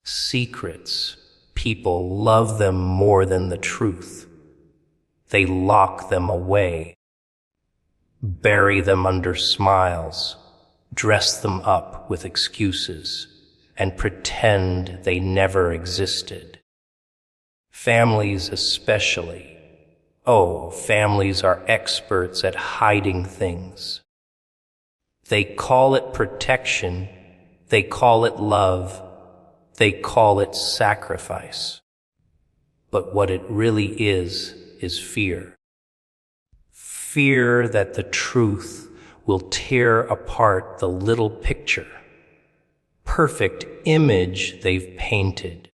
Secrets, people love them more than the truth. They lock them away, bury them under smiles, dress them up with excuses, and pretend they never existed. Families especially. Oh, families are experts at hiding things. They call it protection, they call it love, they call it sacrifice. But what it really is fear. Fear that the truth will tear apart the little picture, perfect image they've painted.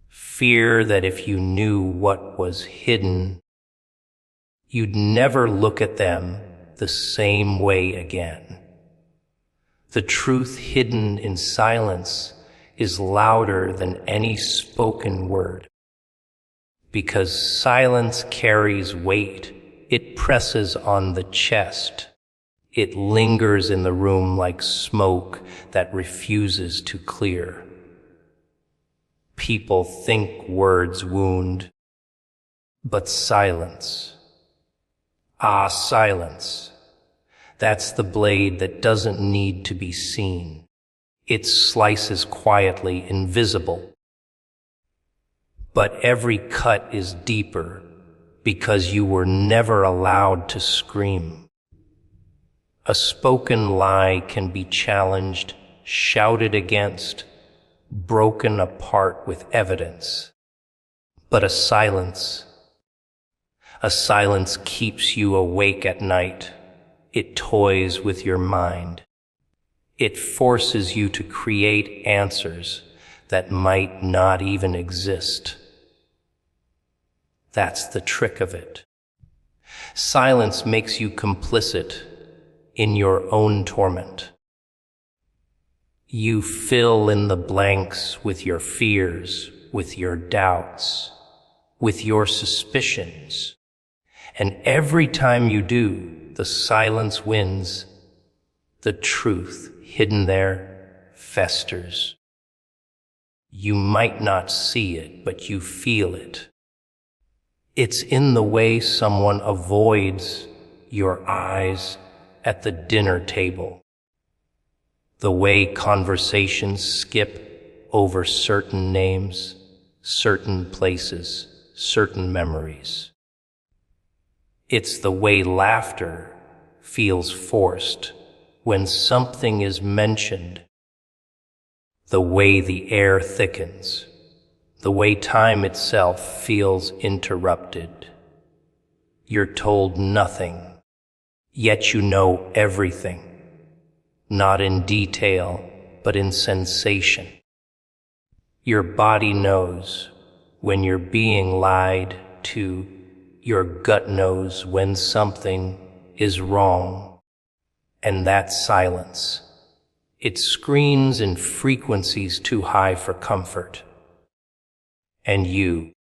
Fear that if you knew what was hidden, you'd never look at them the same way again. The truth hidden in silence is louder than any spoken word. Because silence carries weight, it presses on the chest. It lingers in the room like smoke that refuses to clear. People think words wound, but silence. Ah, silence. That's the blade that doesn't need to be seen. It slices quietly, invisible. But every cut is deeper because you were never allowed to scream. A spoken lie can be challenged, shouted against, broken apart with evidence. But a silence keeps you awake at night. It toys with your mind. It forces you to create answers that might not even exist. That's the trick of it. Silence makes you complicit in your own torment. You fill in the blanks with your fears, with your doubts, with your suspicions. And every time you do, the silence wins. The truth hidden there festers. You might not see it, but you feel it. It's in the way someone avoids your eyes at the dinner table, the way conversations skip over certain names, certain places, certain memories. It's the way laughter feels forced when something is mentioned, the way the air thickens, the way time itself feels interrupted. You're told nothing, yet you know everything, not in detail, but in sensation. Your body knows when you're being lied to. Your gut knows when something is wrong. And that silence, it screams in frequencies too high for comfort. And you,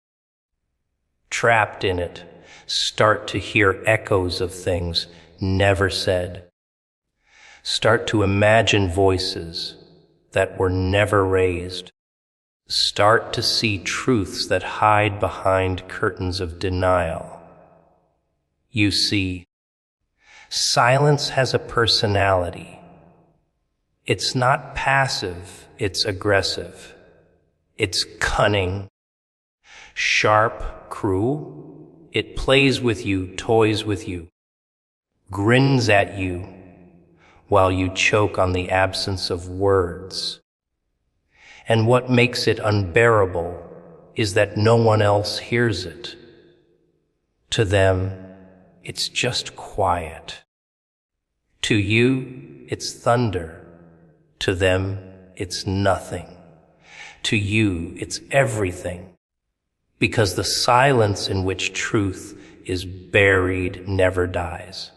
trapped in it, start to hear echoes of things never said. Start to imagine voices that were never raised. Start to see truths that hide behind curtains of denial. You see, silence has a personality. It's not passive, it's aggressive. It's cunning, sharp, cruel. It plays with you, toys with you, grins at you while you choke on the absence of words. And what makes it unbearable is that no one else hears it. To them, it's just quiet. To you, it's thunder. To them, it's nothing. To you, it's everything. Because the silence in which truth is buried never dies.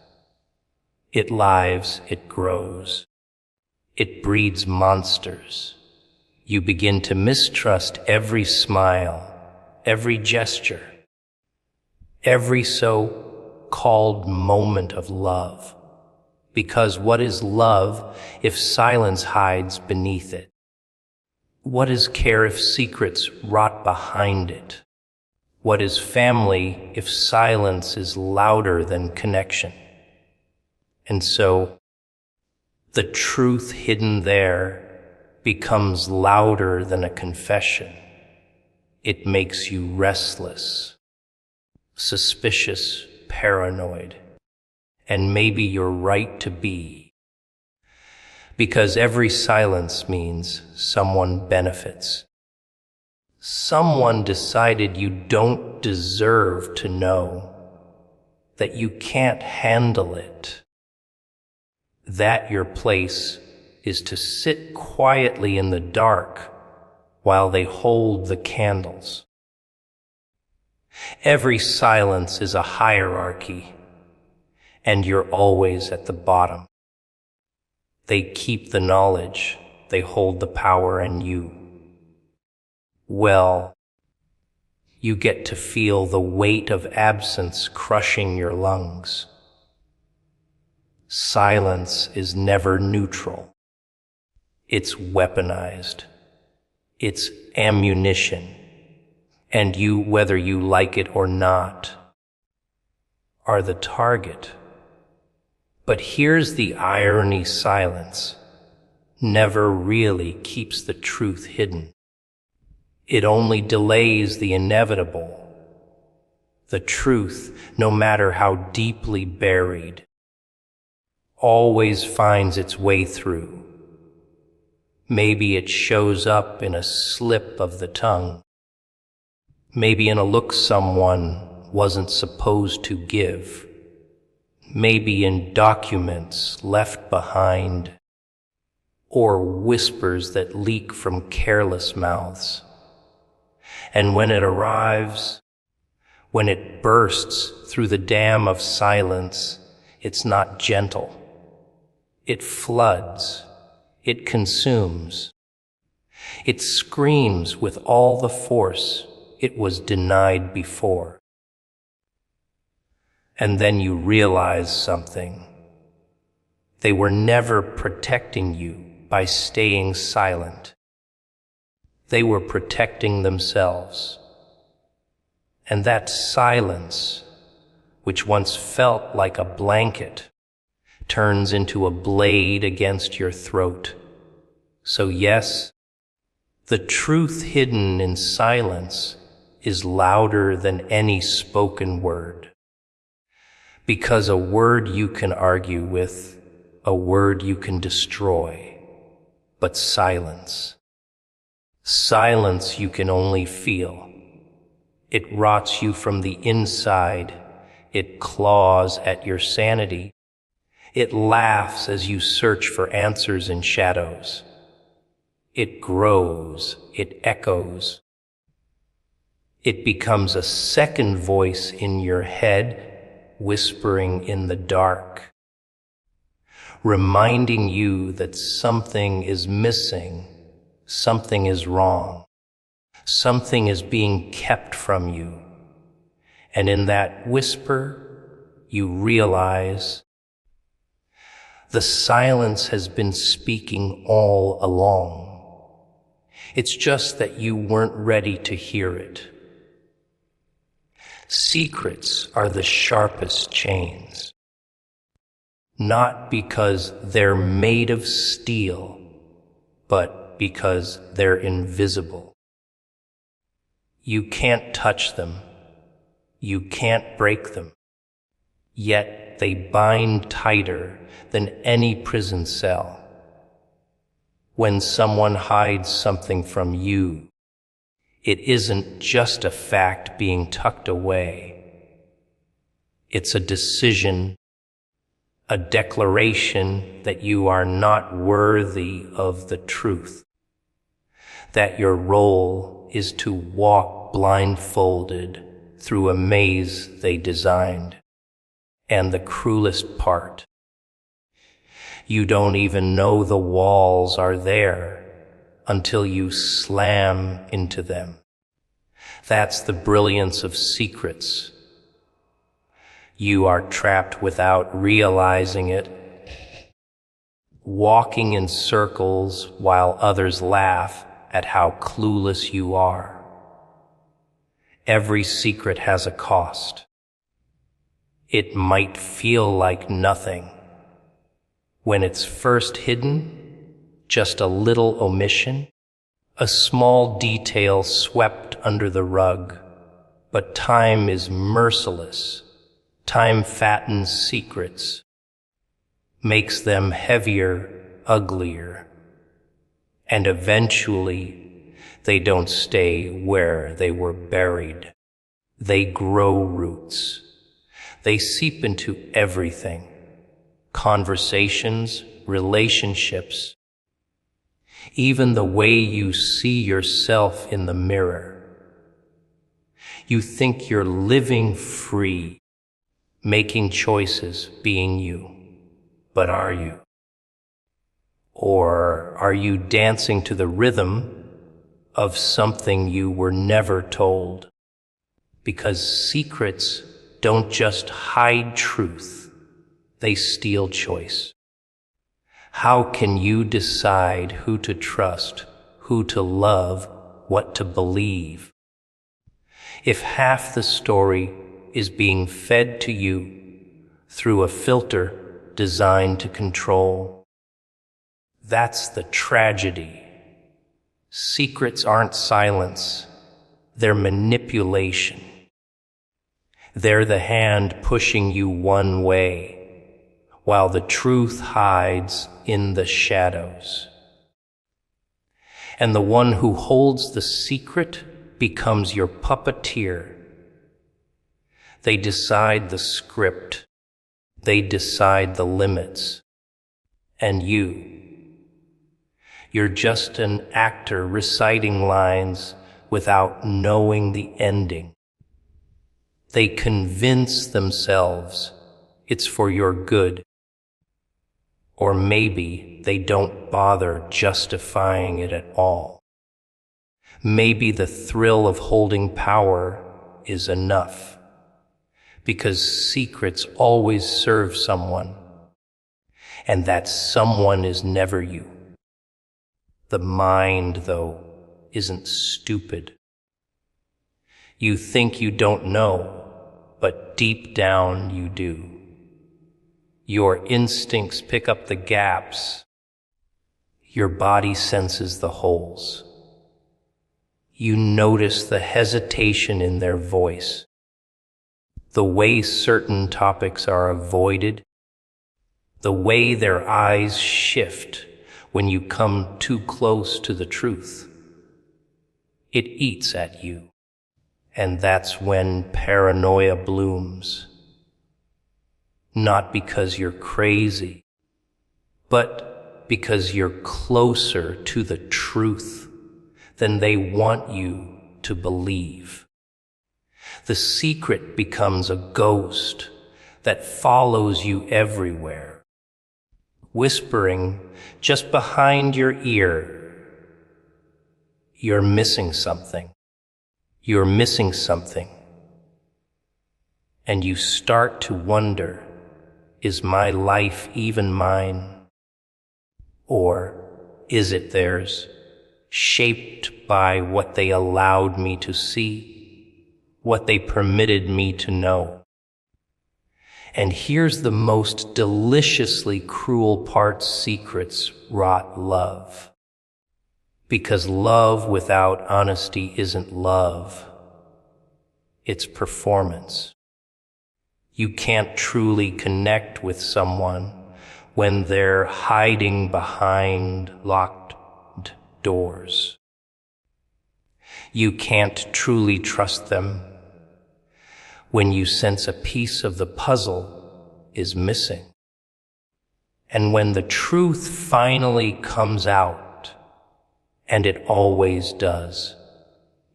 It lives, it grows. It breeds monsters. You begin to mistrust every smile, every gesture, every so-called moment of love. Because what is love if silence hides beneath it? What is care if secrets rot behind it? What is family if silence is louder than connection? And so, the truth hidden there becomes louder than a confession. It makes you restless, suspicious, paranoid, and maybe you're right to be. Because every silence means someone benefits. Someone decided you don't deserve to know, that you can't handle it, that your place is to sit quietly in the dark while they hold the candles. Every silence is a hierarchy, and you're always at the bottom. They keep the knowledge, they hold the power, and well, you get to feel the weight of absence crushing your lungs. Silence is never neutral. It's weaponized. It's ammunition. And you, whether you like it or not, are the target. But here's the irony: silence never really keeps the truth hidden. It only delays the inevitable. The truth, no matter how deeply buried, always finds its way through. Maybe it shows up in a slip of the tongue. Maybe in a look someone wasn't supposed to give. Maybe in documents left behind, or whispers that leak from careless mouths. And when it arrives, when it bursts through the dam of silence, it's not gentle. It floods. It consumes. It screams with all the force it was denied before. And then you realize something. They were never protecting you by staying silent. They were protecting themselves. And that silence, which once felt like a blanket, turns into a blade against your throat. So yes, the truth hidden in silence is louder than any spoken word. Because a word you can argue with, a word you can destroy, but silence you can only feel. It rots you from the inside. It claws at your sanity. It laughs as you search for answers in shadows. It grows. It echoes. It becomes a second voice in your head, whispering in the dark, reminding you that something is missing, something is wrong, something is being kept from you. And in that whisper, you realize the silence has been speaking all along. It's just that you weren't ready to hear it. Secrets are the sharpest chains, not because they're made of steel, but because they're invisible. You can't touch them. You can't break them. Yet they bind tighter than any prison cell. When someone hides something from you, it isn't just a fact being tucked away. It's a decision, a declaration that you are not worthy of the truth, that your role is to walk blindfolded through a maze they designed. And the cruelest part, you don't even know the walls are there until you slam into them. That's the brilliance of secrets. You are trapped without realizing it, walking in circles while others laugh at how clueless you are. Every secret has a cost. It might feel like nothing. When it's first hidden, just a little omission, a small detail swept under the rug. But time is merciless. Time fattens secrets, makes them heavier, uglier, and eventually they don't stay where they were buried. They grow roots. They seep into everything. Conversations, relationships, even the way you see yourself in the mirror. You think you're living free, making choices, being you. But are you? Or are you dancing to the rhythm of something you were never told? Because secrets don't just hide truth, they steal choice. How can you decide who to trust, who to love, what to believe? If half the story is being fed to you through a filter designed to control, that's the tragedy. Secrets aren't silence, they're manipulation. They're the hand pushing you one way, while the truth hides in the shadows. And the one who holds the secret becomes your puppeteer. They decide the script. They decide the limits. And you're just an actor reciting lines without knowing the ending. They convince themselves it's for your good. Or maybe they don't bother justifying it at all. Maybe the thrill of holding power is enough, because secrets always serve someone, and that someone is never you. The mind, though, isn't stupid. You think you don't know, but deep down you do. Your instincts pick up the gaps. Your body senses the holes. You notice the hesitation in their voice, the way certain topics are avoided, the way their eyes shift when you come too close to the truth. It eats at you, and that's when paranoia blooms. Not because you're crazy, but because you're closer to the truth than they want you to believe. The secret becomes a ghost that follows you everywhere, whispering just behind your ear, "You're missing something. You're missing something." And you start to wonder, is my life even mine? Or is it theirs? Shaped by what they allowed me to see, what they permitted me to know. And here's the most deliciously cruel part: secrets rot love. Because love without honesty isn't love, it's performance. You can't truly connect with someone when they're hiding behind locked doors. You can't truly trust them when you sense a piece of the puzzle is missing. And when the truth finally comes out, and it always does,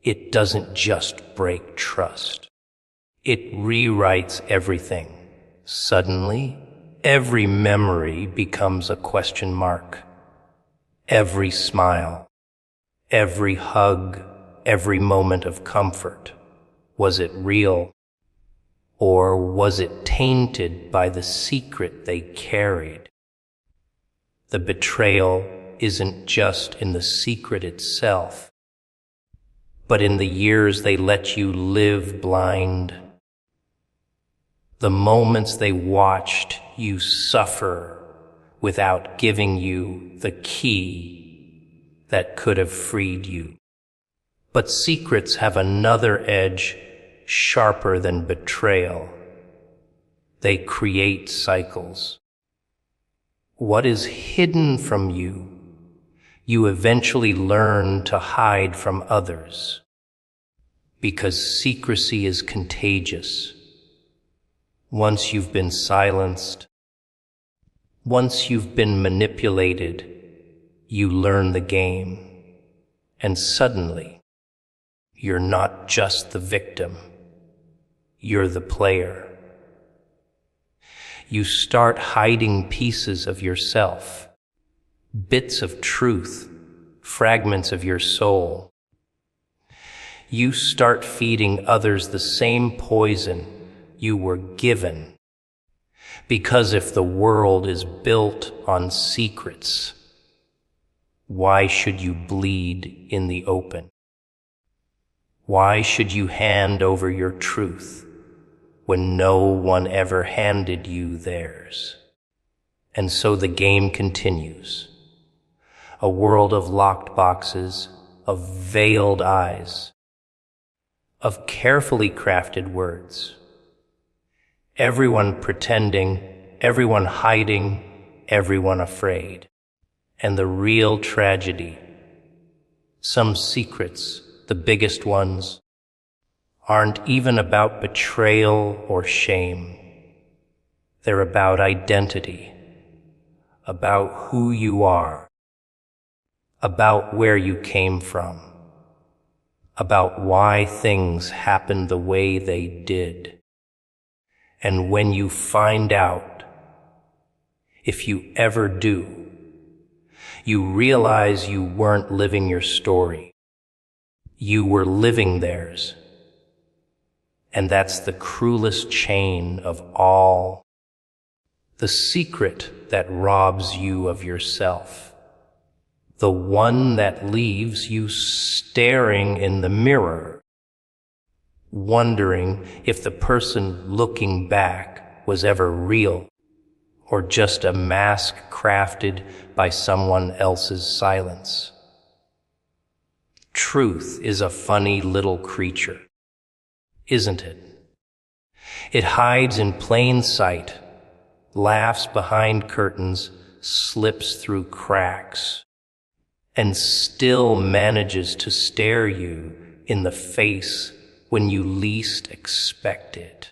it doesn't just break trust. It rewrites everything. Suddenly, every memory becomes a question mark. Every smile, every hug, every moment of comfort. Was it real? Or was it tainted by the secret they carried? The betrayal, isn't just in the secret itself, but in the years they let you live blind, the moments they watched you suffer without giving you the key that could have freed you. But secrets have another edge sharper than betrayal. They create cycles. What is hidden from you, you eventually learn to hide from others, because secrecy is contagious. Once you've been silenced, once you've been manipulated, you learn the game, and suddenly, you're not just the victim, you're the player. You start hiding pieces of yourself, bits of truth, fragments of your soul. You start feeding others the same poison you were given. Because if the world is built on secrets, why should you bleed in the open? Why should you hand over your truth when no one ever handed you theirs? And so the game continues. A world of locked boxes, of veiled eyes, of carefully crafted words. Everyone pretending, everyone hiding, everyone afraid. And the real tragedy, some secrets, the biggest ones, aren't even about betrayal or shame. They're about identity, about who you are, about where you came from, about why things happened the way they did. And when you find out, if you ever do, you realize you weren't living your story. You were living theirs. And that's the cruelest chain of all. The secret that robs you of yourself. The one that leaves you staring in the mirror, wondering if the person looking back was ever real or just a mask crafted by someone else's silence. Truth is a funny little creature, isn't it? It hides in plain sight, laughs behind curtains, slips through cracks, and still manages to stare you in the face when you least expect it.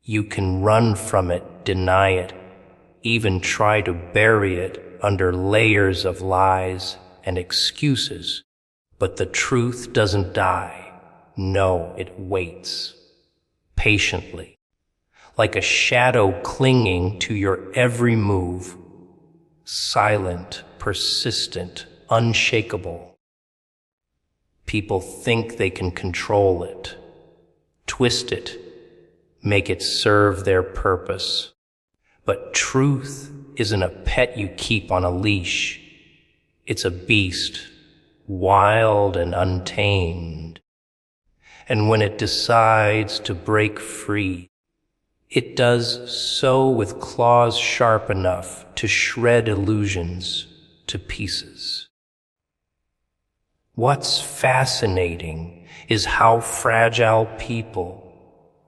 You can run from it, deny it, even try to bury it under layers of lies and excuses. But the truth doesn't die. No, it waits, patiently, like a shadow clinging to your every move, silent, persistent, unshakable. People think they can control it, twist it, make it serve their purpose. But truth isn't a pet you keep on a leash. It's a beast, wild and untamed. And when it decides to break free, it does so with claws sharp enough to shred illusions to pieces. What's fascinating is how fragile people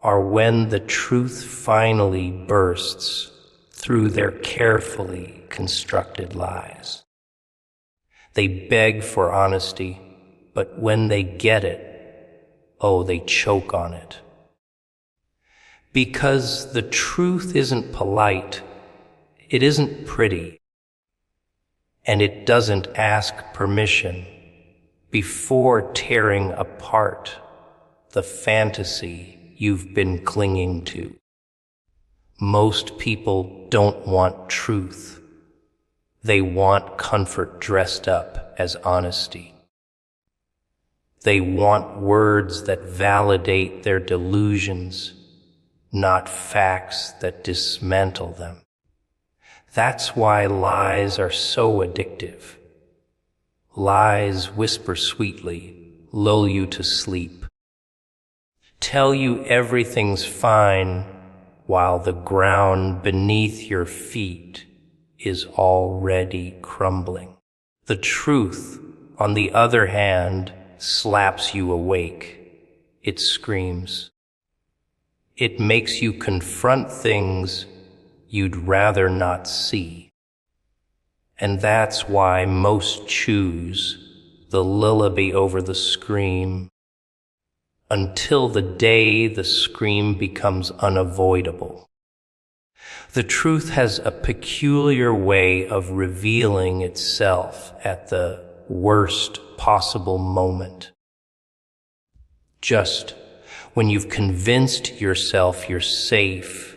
are when the truth finally bursts through their carefully constructed lies. They beg for honesty, but when they get it, oh, they choke on it. Because the truth isn't polite, it isn't pretty, and it doesn't ask permission before tearing apart the fantasy you've been clinging to. Most people don't want truth. They want comfort dressed up as honesty. They want words that validate their delusions, not facts that dismantle them. That's why lies are so addictive. Lies whisper sweetly, lull you to sleep, tell you everything's fine while the ground beneath your feet is already crumbling. The truth, on the other hand, slaps you awake. It screams. It makes you confront things you'd rather not see. And that's why most choose the lullaby over the scream, until the day the scream becomes unavoidable. The truth has a peculiar way of revealing itself at the worst possible moment. Just when you've convinced yourself you're safe,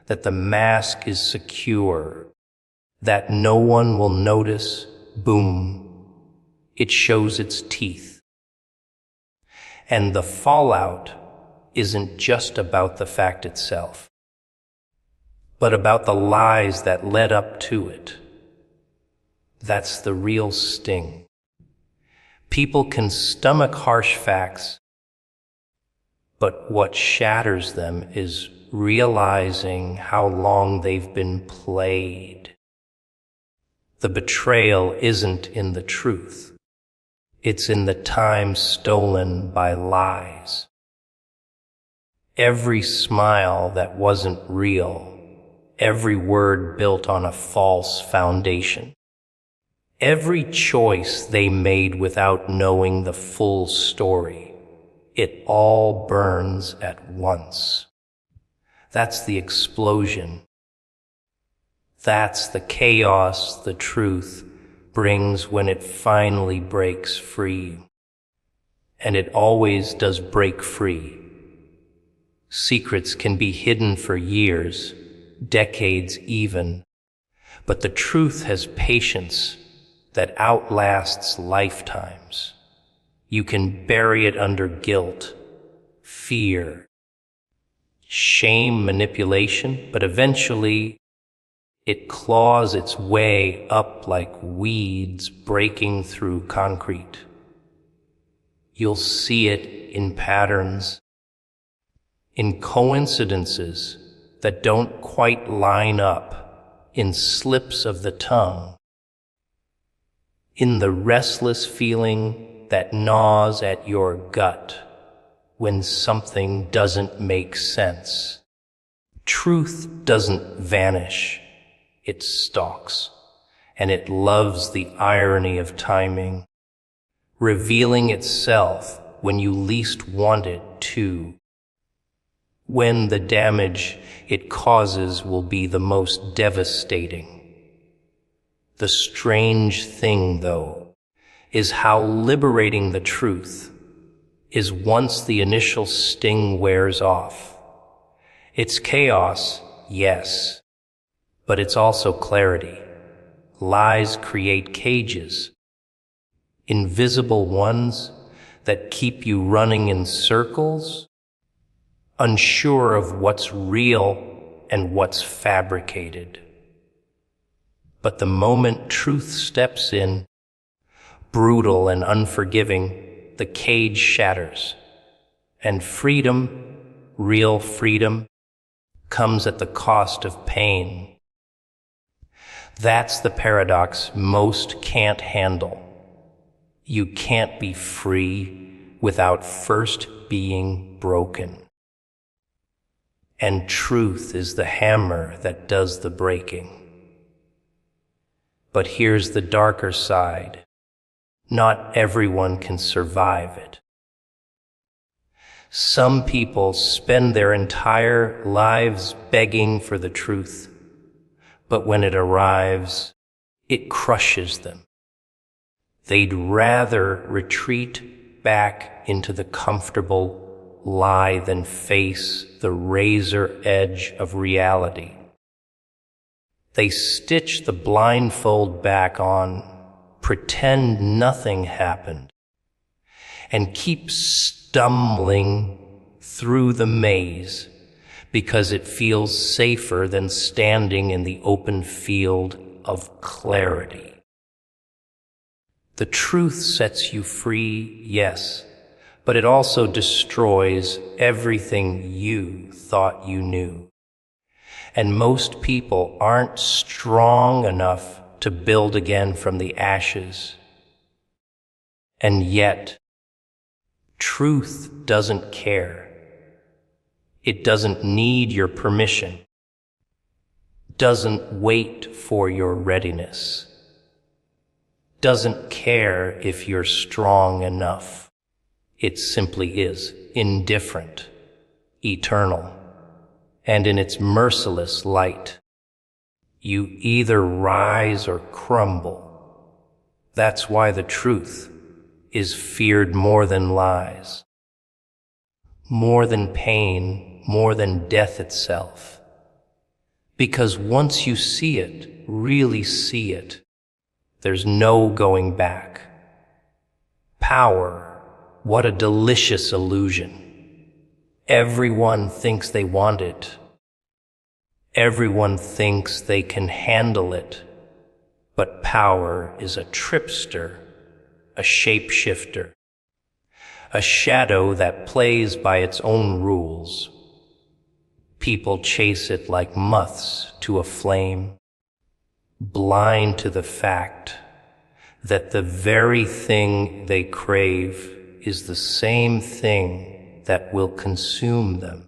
that the mask is secure, that no one will notice, boom, it shows its teeth. And the fallout isn't just about the fact itself, but about the lies that led up to it. That's the real sting. People can stomach harsh facts, but what shatters them is realizing how long they've been played. The betrayal isn't in the truth. It's in the time stolen by lies. Every smile that wasn't real, every word built on a false foundation, every choice they made without knowing the full story, it all burns at once. That's the explosion. That's the chaos the truth brings when it finally breaks free. And it always does break free. Secrets can be hidden for years, decades even, but the truth has patience that outlasts lifetimes. You can bury it under guilt, fear, shame, manipulation, but eventually it claws its way up like weeds breaking through concrete. You'll see it in patterns, in coincidences that don't quite line up, in slips of the tongue, in the restless feeling that gnaws at your gut when something doesn't make sense. Truth doesn't vanish. It stalks, and it loves the irony of timing, revealing itself when you least want it to, when the damage it causes will be the most devastating. The strange thing, though, is how liberating the truth is once the initial sting wears off. It's chaos, yes, but it's also clarity. Lies create cages, invisible ones that keep you running in circles, unsure of what's real and what's fabricated. But the moment truth steps in, brutal and unforgiving, the cage shatters, and freedom, real freedom, comes at the cost of pain. That's the paradox most can't handle. You can't be free without first being broken. And truth is the hammer that does the breaking. But here's the darker side. Not everyone can survive it. Some people spend their entire lives begging for the truth, but when it arrives, it crushes them. They'd rather retreat back into the comfortable lie than face the razor edge of reality. They stitch the blindfold back on, pretend nothing happened, and keep stumbling through the maze because it feels safer than standing in the open field of clarity. The truth sets you free, yes, but it also destroys everything you thought you knew. And most people aren't strong enough to build again from the ashes. And yet, truth doesn't care. It doesn't need your permission, doesn't wait for your readiness, doesn't care if you're strong enough. It simply is indifferent, eternal, and in its merciless light, you either rise or crumble. That's why the truth is feared more than lies, more than pain, more than death itself. Because once you see it, really see it, there's no going back. Power, what a delicious illusion. Everyone thinks they want it. Everyone thinks they can handle it. But power is a trickster, a shapeshifter, a shadow that plays by its own rules. People chase it like moths to a flame, blind to the fact that the very thing they crave is the same thing that will consume them.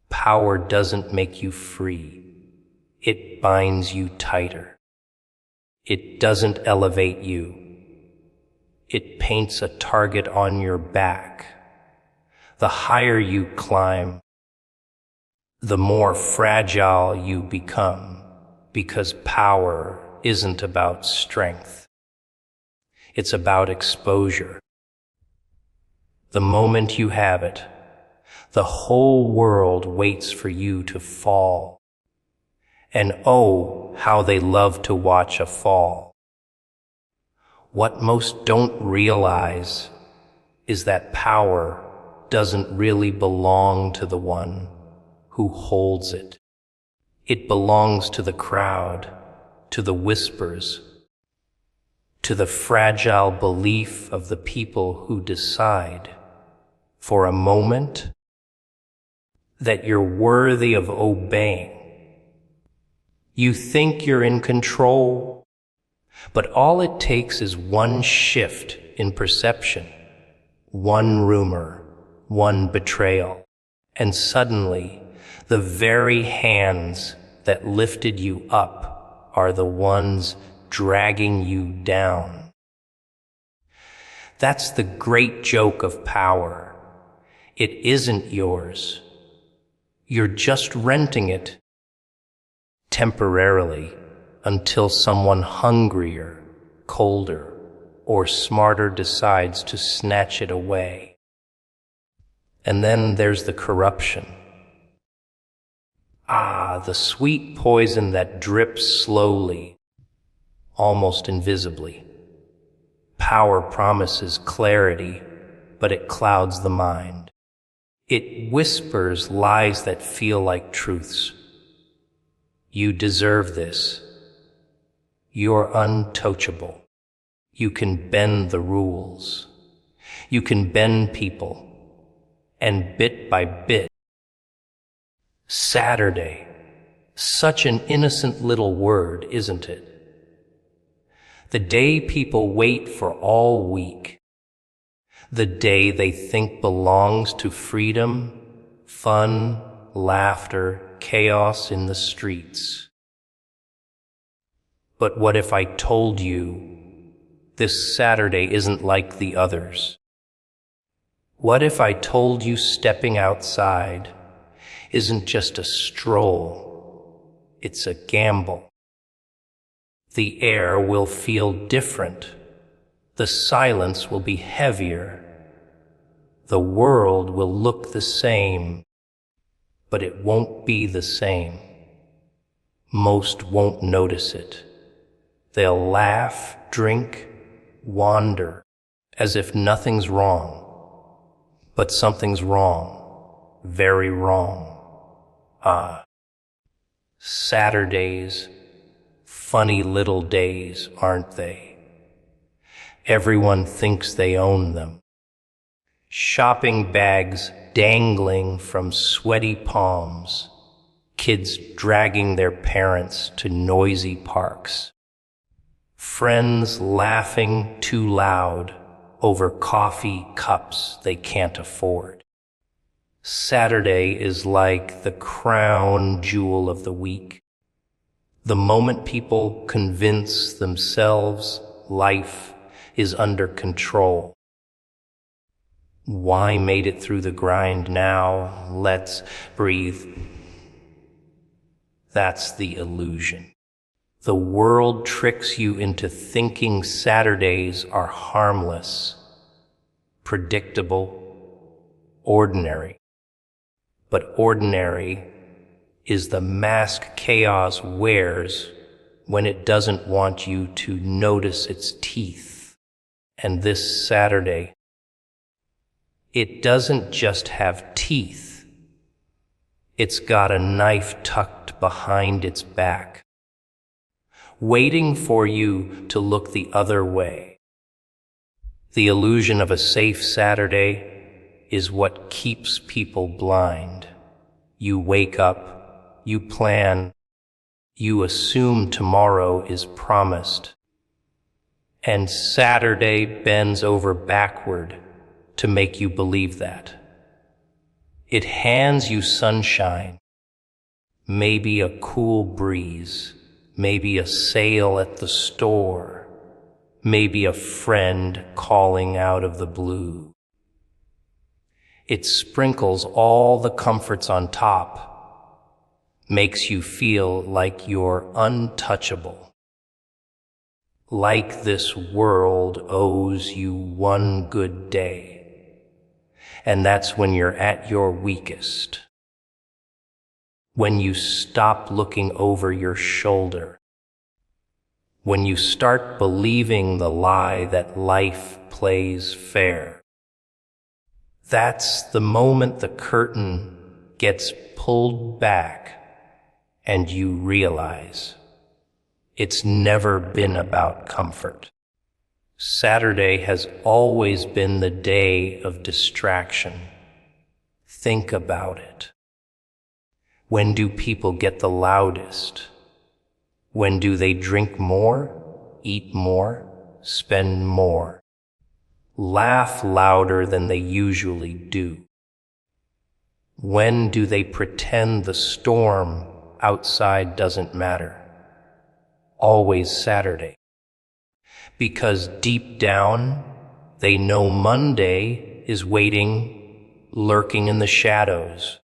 Power doesn't make you free. It binds you tighter. It doesn't elevate you. It paints a target on your back. The higher you climb, the more fragile you become, because power isn't about strength. It's about exposure. The moment you have it, the whole world waits for you to fall. And oh, how they love to watch a fall. What most don't realize is that power doesn't really belong to the one who holds it. It belongs to the crowd, to the whispers, to the fragile belief of the people who decide, for a moment, that you're worthy of obeying. You think you're in control, but all it takes is one shift in perception, one rumor, one betrayal, and suddenly the very hands that lifted you up are the ones dragging you down. That's the great joke of power. It isn't yours. You're just renting it temporarily until someone hungrier, colder, or smarter decides to snatch it away. And then there's the corruption. The sweet poison that drips slowly, almost invisibly. Power promises clarity, but it clouds the mind. It whispers lies that feel like truths. You deserve this. You're untouchable. You can bend the rules. You can bend people. And bit by bit, Saturday, such an innocent little word, isn't it? The day people wait for all week. The day they think belongs to freedom, fun, laughter, chaos in the streets. But what if I told you this Saturday isn't like the others? What if I told you stepping outside isn't just a stroll, it's a gamble? The air will feel different. The silence will be heavier. The world will look the same, but it won't be the same. Most won't notice it. They'll laugh, drink, wander, as if nothing's wrong. But something's wrong, very wrong. Ah, Saturdays, funny little days, aren't they? Everyone thinks they own them. Shopping bags dangling from sweaty palms, kids dragging their parents to noisy parks, friends laughing too loud over coffee cups they can't afford. Saturday is like the crown jewel of the week. The moment people convince themselves life is under control. Why made it through the grind now? Let's breathe. That's the illusion. The world tricks you into thinking Saturdays are harmless, predictable, ordinary. But ordinary is the mask chaos wears when it doesn't want you to notice its teeth. And this Saturday, it doesn't just have teeth. It's got a knife tucked behind its back, waiting for you to look the other way. The illusion of a safe Saturday is what keeps people blind. You wake up, you plan, you assume tomorrow is promised, and Saturday bends over backward to make you believe that. It hands you sunshine, maybe a cool breeze, maybe a sale at the store, maybe a friend calling out of the blue. It sprinkles all the comforts on top, makes you feel like you're untouchable, like this world owes you one good day. And that's when you're at your weakest, when you stop looking over your shoulder, when you start believing the lie that life plays fair. That's the moment the curtain gets pulled back and you realize it's never been about comfort. Saturday has always been the day of distraction. Think about it. When do people get the loudest? When do they drink more, eat more, spend more, laugh louder than they usually do? When do they pretend the storm outside doesn't matter? Always Saturday. Because deep down, they know Monday is waiting, lurking in the shadows,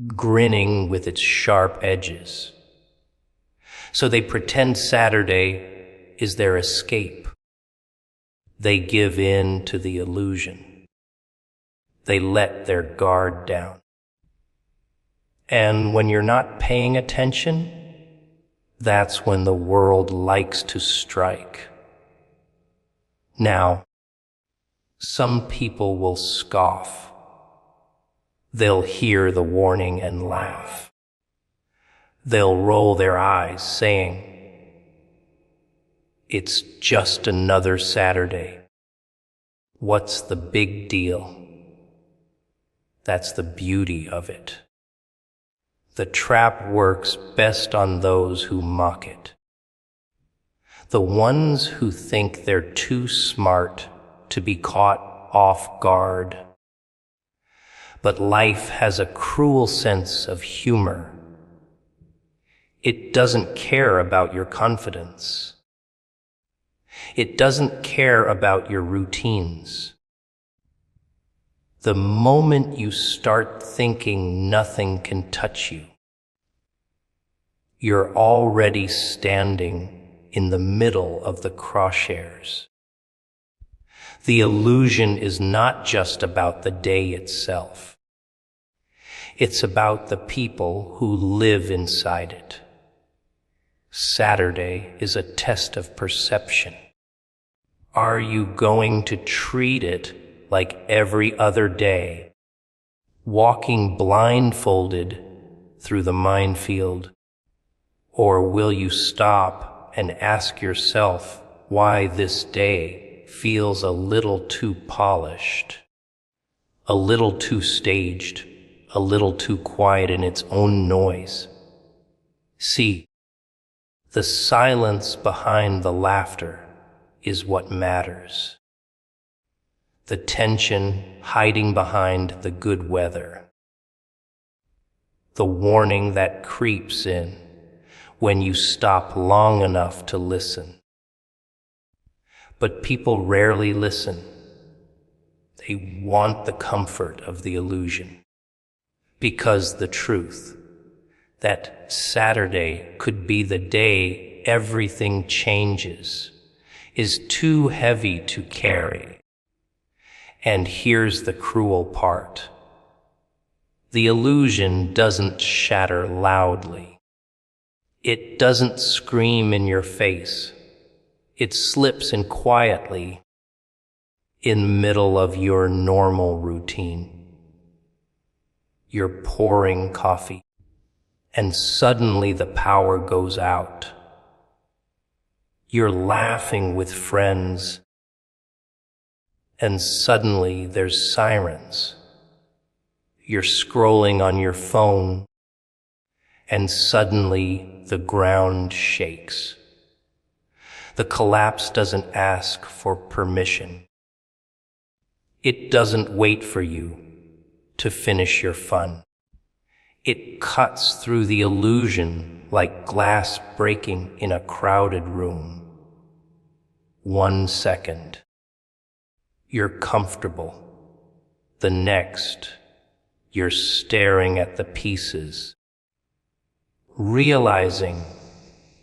grinning with its sharp edges. So they pretend Saturday is their escape. They give in to the illusion. They let their guard down. And when you're not paying attention, that's when the world likes to strike. Now, some people will scoff. They'll hear the warning and laugh. They'll roll their eyes, saying, "It's just another Saturday. What's the big deal?" That's the beauty of it. The trap works best on those who mock it. The ones who think they're too smart to be caught off guard. But life has a cruel sense of humor. It doesn't care about your confidence. It doesn't care about your routines. The moment you start thinking nothing can touch you, you're already standing in the middle of the crosshairs. The illusion is not just about the day itself. It's about the people who live inside it. Saturday is a test of perception. Are you going to treat it like every other day, walking blindfolded through the minefield? Or will you stop and ask yourself why this day feels a little too polished, a little too staged, a little too quiet in its own noise? See, the silence behind the laughter is what matters. The tension hiding behind the good weather. The warning that creeps in when you stop long enough to listen. But people rarely listen. They want the comfort of the illusion. Because the truth, that Saturday could be the day everything changes, is too heavy to carry. And here's the cruel part. The illusion doesn't shatter loudly. It doesn't scream in your face. It slips in quietly in the middle of your normal routine. You're pouring coffee, and suddenly the power goes out. You're laughing with friends, and suddenly there's sirens. You're scrolling on your phone, and suddenly the ground shakes. The collapse doesn't ask for permission. It doesn't wait for you to finish your fun. It cuts through the illusion like glass breaking in a crowded room. 1 second, you're comfortable. The next, you're staring at the pieces, realizing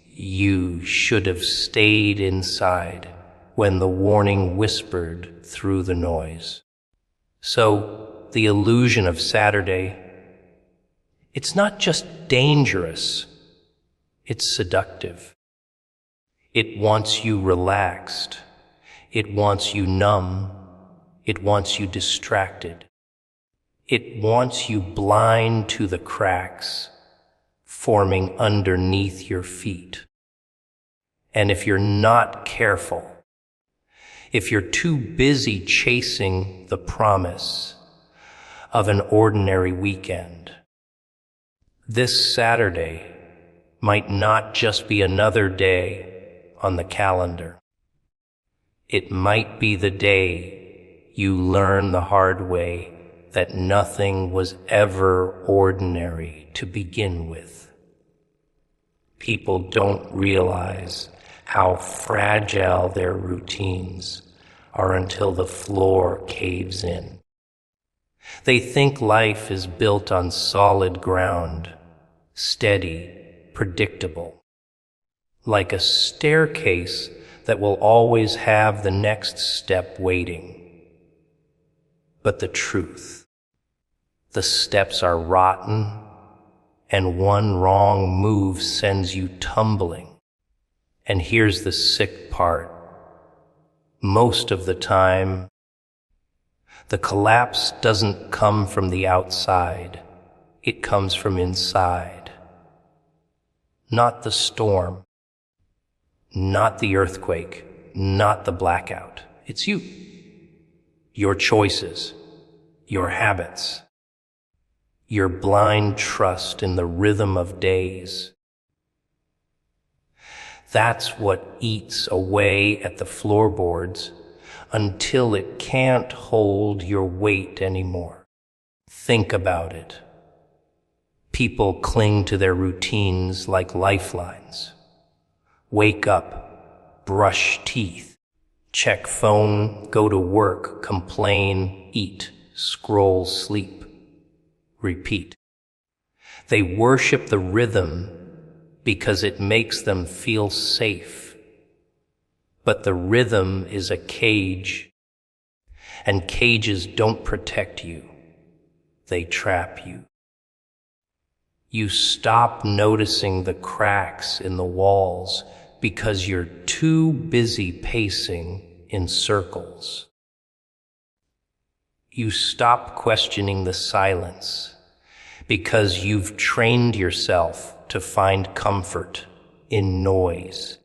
you should have stayed inside when the warning whispered through the noise. So, the illusion of Saturday, it's not just dangerous, it's seductive. It wants you relaxed. It wants you numb. It wants you distracted. It wants you blind to the cracks forming underneath your feet. And if you're not careful, if you're too busy chasing the promise of an ordinary weekend, this Saturday might not just be another day on the calendar. It might be the day you learn the hard way that nothing was ever ordinary to begin with. People don't realize how fragile their routines are until the floor caves in. They think life is built on solid ground, steady, predictable, like a staircase that will always have the next step waiting. But the truth, the steps are rotten, and one wrong move sends you tumbling. And here's the sick part. Most of the time, the collapse doesn't come from the outside. It comes from inside. Not the storm, not the earthquake, not the blackout. It's you. Your choices, your habits, your blind trust in the rhythm of days. That's what eats away at the floorboards until it can't hold your weight anymore. Think about it. People cling to their routines like lifelines. Wake up, brush teeth, check phone, go to work, complain, eat, scroll, sleep, repeat. They worship the rhythm because it makes them feel safe. But the rhythm is a cage, and cages don't protect you. They trap you. You stop noticing the cracks in the walls because you're too busy pacing in circles. You stop questioning the silence because you've trained yourself to find comfort in noise.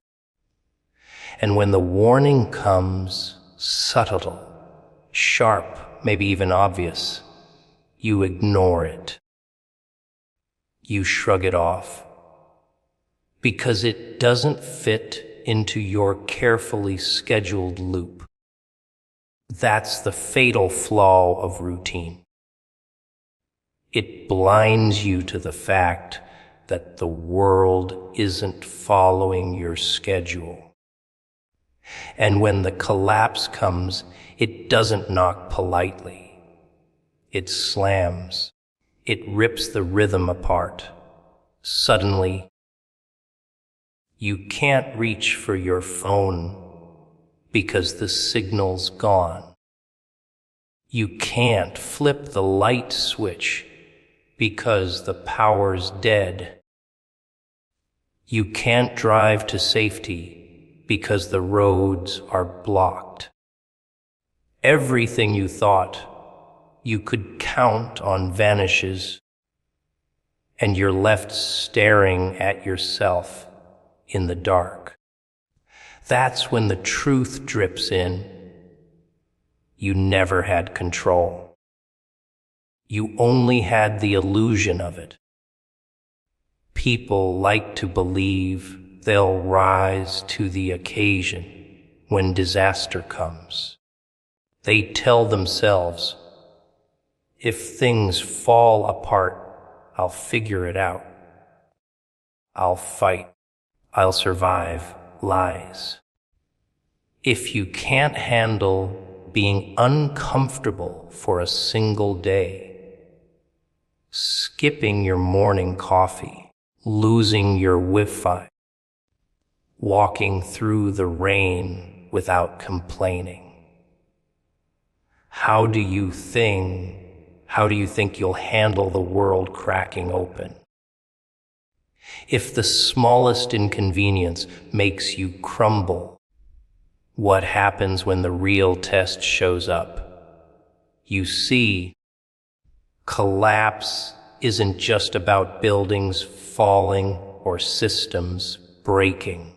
And when the warning comes, subtle, sharp, maybe even obvious, you ignore it. You shrug it off because it doesn't fit into your carefully scheduled loop. That's the fatal flaw of routine. It blinds you to the fact that the world isn't following your schedule. And when the collapse comes, it doesn't knock politely. It slams. It rips the rhythm apart. Suddenly, you can't reach for your phone because the signal's gone. You can't flip the light switch because the power's dead. You can't drive to safety because the roads are blocked. Everything you thought you could count on vanishes, and you're left staring at yourself in the dark. That's when the truth drips in. You never had control. You only had the illusion of it. People like to believe they'll rise to the occasion when disaster comes. They tell themselves, if things fall apart, I'll figure it out. I'll fight. I'll survive. Lies. If you can't handle being uncomfortable for a single day, skipping your morning coffee, losing your Wi-Fi, walking through the rain without complaining, how do you think you'll handle the world cracking open? If the smallest inconvenience makes you crumble, what happens when the real test shows up? You see, collapse isn't just about buildings falling or systems breaking.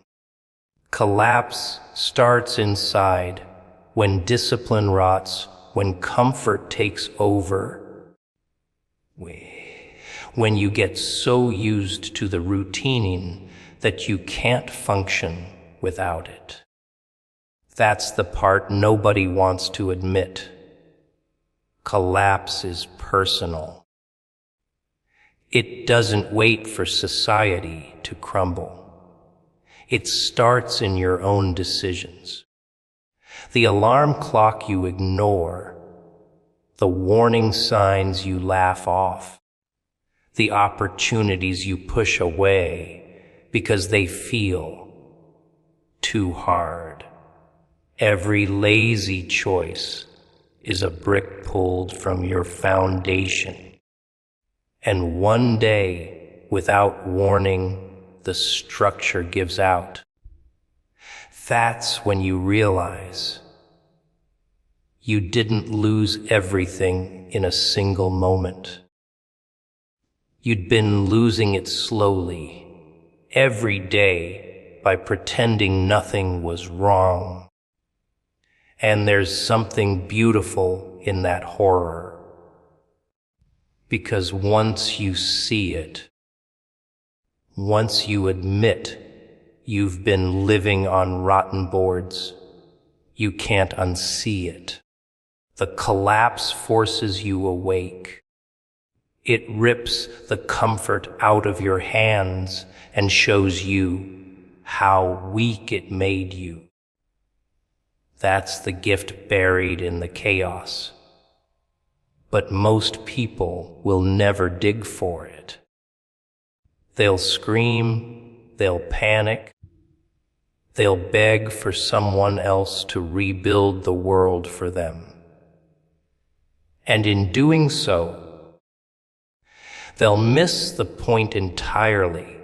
Collapse starts inside when discipline rots, when comfort takes over, when you get so used to the routine that you can't function without it. That's the part nobody wants to admit. Collapse is personal. It doesn't wait for society to crumble. It starts in your own decisions. The alarm clock you ignore, the warning signs you laugh off, the opportunities you push away because they feel too hard. Every lazy choice is a brick pulled from your foundation. And one day, without warning, the structure gives out. That's when you realize you didn't lose everything in a single moment. You'd been losing it slowly, every day, by pretending nothing was wrong. And there's something beautiful in that horror. Because once you see it, once you admit you've been living on rotten boards, you can't unsee it. The collapse forces you awake. It rips the comfort out of your hands and shows you how weak it made you. That's the gift buried in the chaos. But most people will never dig for it. They'll scream, they'll panic, they'll beg for someone else to rebuild the world for them. And in doing so, they'll miss the point entirely.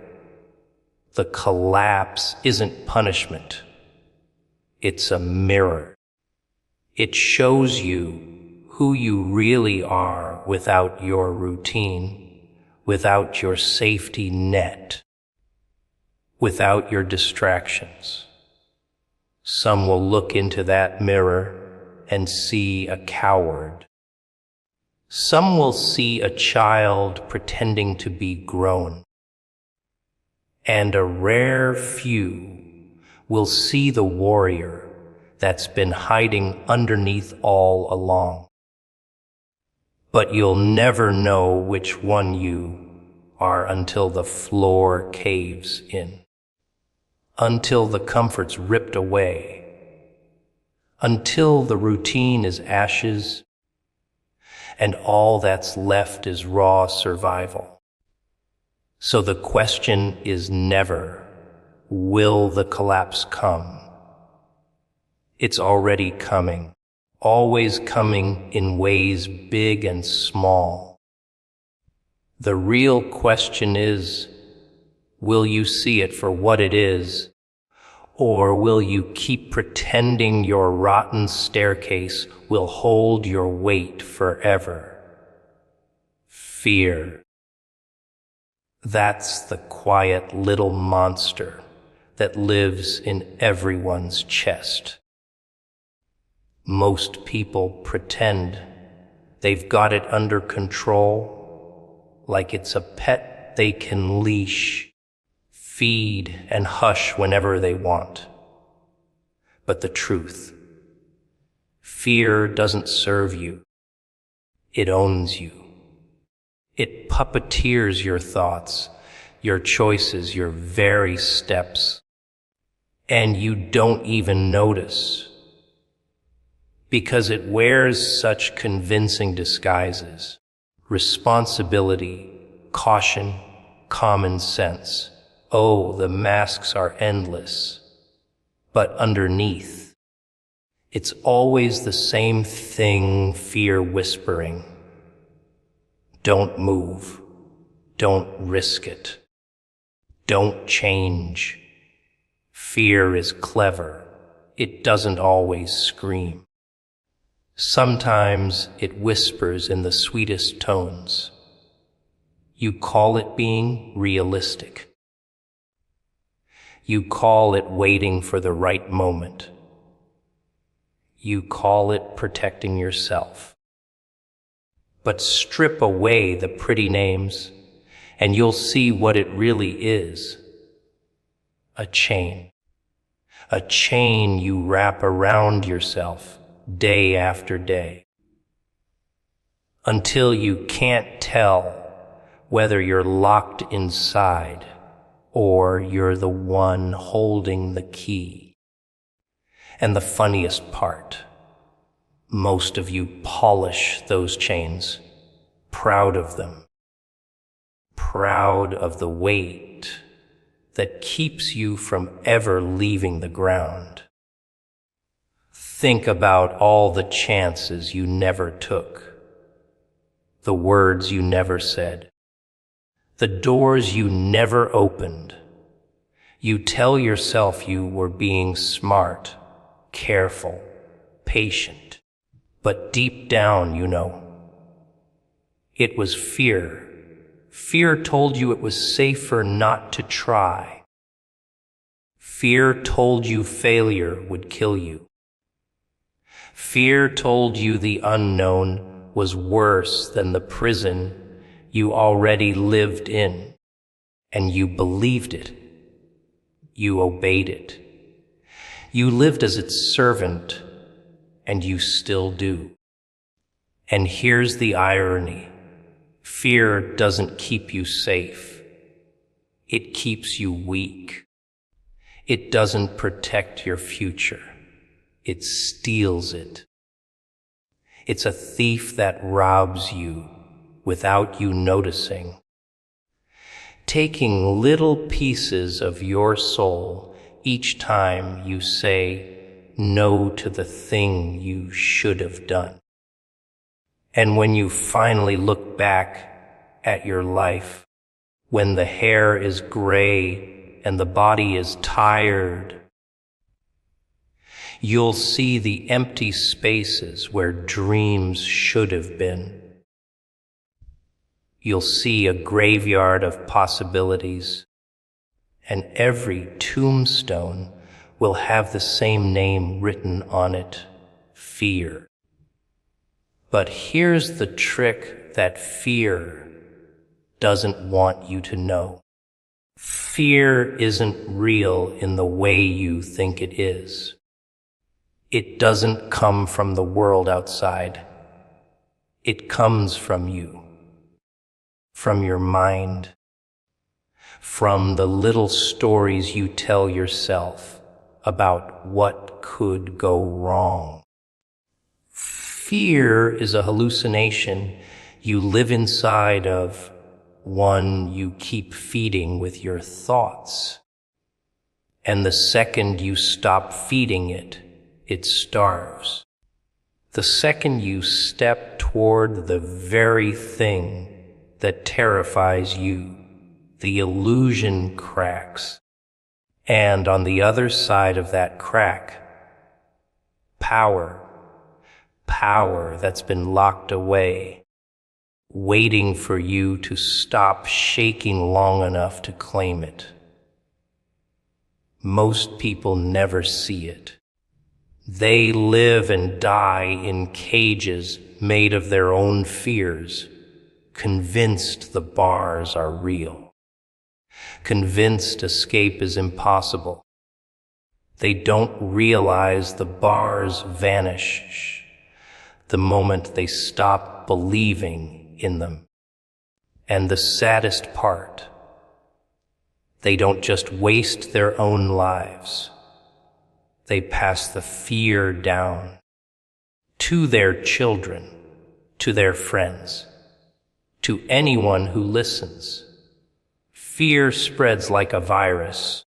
The collapse isn't punishment. It's a mirror. It shows you who you really are without your routine, without your safety net, without your distractions. Some will look into that mirror and see a coward. Some will see a child pretending to be grown. And a rare few will see the warrior that's been hiding underneath all along. But you'll never know which one you are until the floor caves in, until the comfort's ripped away, until the routine is ashes, and all that's left is raw survival. So the question is never, will the collapse come? It's already coming, always coming in ways big and small. The real question is, will you see it for what it is, or will you keep pretending your rotten staircase will hold your weight forever? Fear. That's the quiet little monster that lives in everyone's chest. Most people pretend they've got it under control, like it's a pet they can leash, feed, and hush whenever they want. But the truth, fear doesn't serve you. It owns you. It puppeteers your thoughts, your choices, your very steps. And you don't even notice, because it wears such convincing disguises: responsibility, caution, common sense. Oh, the masks are endless. But underneath, it's always the same thing, fear whispering. Don't move. Don't risk it. Don't change. Fear is clever. It doesn't always scream. Sometimes it whispers in the sweetest tones. You call it being realistic. You call it waiting for the right moment. You call it protecting yourself. But strip away the pretty names, and you'll see what it really is. A chain. A chain you wrap around yourself day after day, until you can't tell whether you're locked inside or you're the one holding the key. And the funniest part, most of you polish those chains, proud of them, proud of the weight that keeps you from ever leaving the ground. Think about all the chances you never took, the words you never said, the doors you never opened. You tell yourself you were being smart, careful, patient, but deep down, you know, it was fear. Fear told you it was safer not to try. Fear told you failure would kill you. Fear told you the unknown was worse than the prison you already lived in, and you believed it. You obeyed it. You lived as its servant, and you still do. And here's the irony. Fear doesn't keep you safe. It keeps you weak. It doesn't protect your future. It steals it. It's a thief that robs you without you noticing, taking little pieces of your soul each time you say no to the thing you should have done. And when you finally look back at your life, when the hair is gray and the body is tired, you'll see the empty spaces where dreams should have been. You'll see a graveyard of possibilities, and every tombstone will have the same name written on it: fear. But here's the trick that fear doesn't want you to know. Fear isn't real in the way you think it is. It doesn't come from the world outside. It comes from you, from your mind, from the little stories you tell yourself about what could go wrong. Fear is a hallucination you live inside of, one you keep feeding with your thoughts. And the second you stop feeding it, it starves. The second you step toward the very thing that terrifies you, the illusion cracks. And on the other side of that crack, power that's been locked away, waiting for you to stop shaking long enough to claim it. Most people never see it. They live and die in cages made of their own fears, convinced the bars are real, convinced escape is impossible. They don't realize the bars vanish the moment they stop believing in them. And the saddest part, they don't just waste their own lives. They pass the fear down to their children, to their friends, to anyone who listens. Fear spreads like a virus,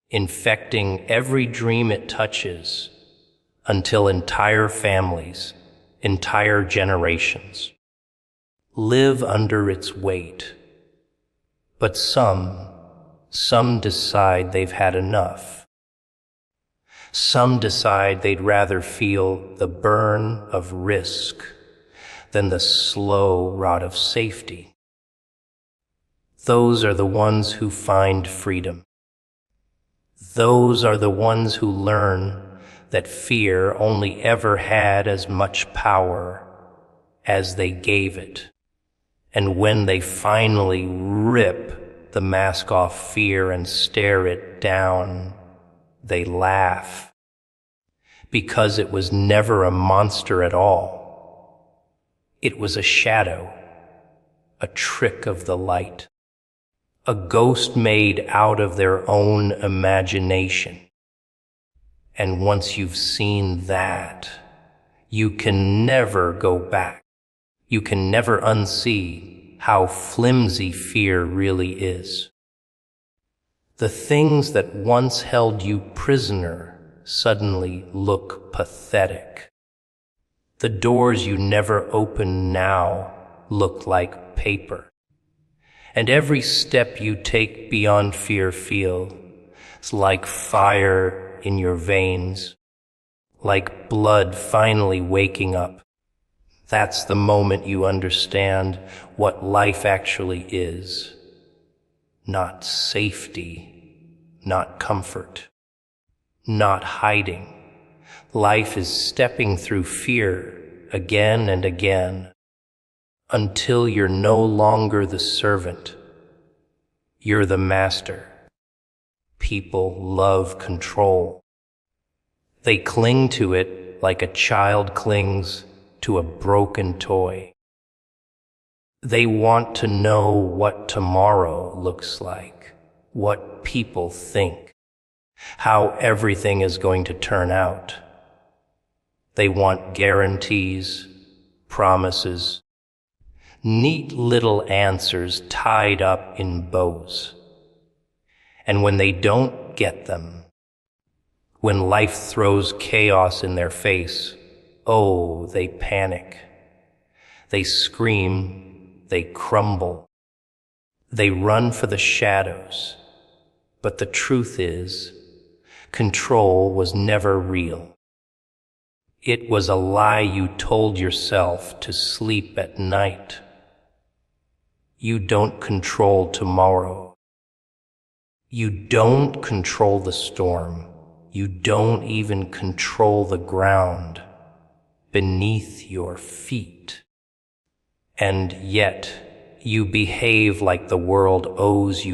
infecting every dream it touches, until entire families, entire generations live under its weight. But some decide they've had enough. Some decide they'd rather feel the burn of risk than the slow rot of safety. Those are the ones who find freedom. Those are the ones who learn that fear only ever had as much power as they gave it. And when they finally rip the mask off fear and stare it down, they laugh, because it was never a monster at all. It was a shadow, a trick of the light, a ghost made out of their own imagination. And once you've seen that, you can never go back. You can never unsee how flimsy fear really is. The things that once held you prisoner suddenly look pathetic. The doors you never open now look like paper. And every step you take beyond fear feels like fire in your veins, like blood finally waking up. That's the moment you understand what life actually is. Not safety, not comfort, not hiding. Life is stepping through fear again and again until you're no longer the servant. You're the master. People love control. They cling to it like a child clings to a broken toy. They want to know what tomorrow looks like, what people think, how everything is going to turn out. They want guarantees, promises, neat little answers tied up in bows. And when they don't get them, when life throws chaos in their face, oh, they panic. They scream, they crumble. They run for the shadows. But the truth is, control was never real. It was a lie you told yourself to sleep at night. You don't control tomorrow. You don't control the storm. You don't even control the ground beneath your feet. And yet, you behave like the world owes you